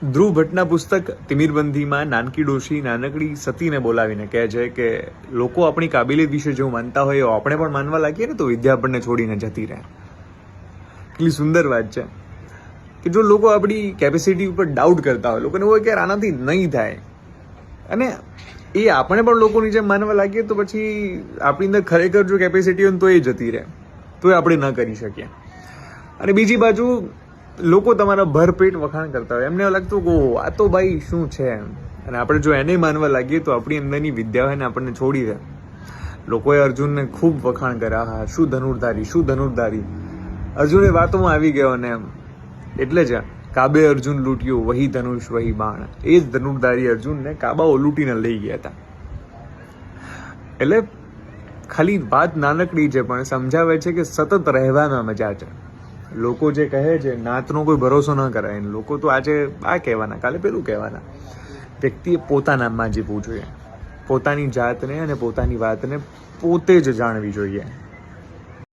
ધ્રુવ ભટ્ટના પુસ્તક તિમિરબંધીમાં નાનકી ડોશી નાનકડી સતીને બોલાવીને કહે છે કે લોકો આપણી કાબિલિયત વિશે જેવું માનતા હોય એવું આપણે પણ માનવા લાગીએ ને તો વિદ્યા આપણને છોડીને જતી રહે. કેટલી સુંદર વાત છે કે જો લોકો આપણી કેપેસિટી ઉપર ડાઉટ કરતા હોય, લોકોને હોય કે આનાથી નહીં થાય, અને એ આપણે પણ લોકોની જેમ માનવા લાગીએ તો પછી આપણી અંદર ખરેખર જો કેપેસિટી હોય તો એ જતી રહે, તો એ આપણે ન કરી શકીએ. અને બીજી બાજુ લોકો તમારા ભરપેટ વખાણ કરતા હોય, એમને લાગતું કે આ તો ભાઈ શું છે, અને આપણે જો એને માનવા લાગીએ તો આપણી અંદરની વિદ્યા હોય ને આપણને છોડી દે. લોકોએ અર્જુનને ખૂબ વખાણ કર્યા, હા શું ધનુર્ધારી, શું ધનુર્ધારી. અર્જુન એ વાતોમાં આવી ગયો ને એટલે જ કાબે અર્જુન લૂંટ્યું વહી ધનુષ વહી બાણ, એ જ ધનુર્ધારી અર્જુનને કાબાઓ લૂંટીને લઈ ગયા હતા. એટલે ખાલી વાત નાનકડી છે પણ સમજાવે છે કે સતત રહેવામાં મજા છે. લોકો જે કહે છે નાતનો કોઈ ભરોસો ન કરાય, લોકો તો આજે આ કહેવાના કાલે પેલું કહેવાના. વ્યક્તિએ પોતાનામાં જીવવું જોઈએ, પોતાની જાતને અને પોતાની વાતને પોતે જ જાણવી જોઈએ.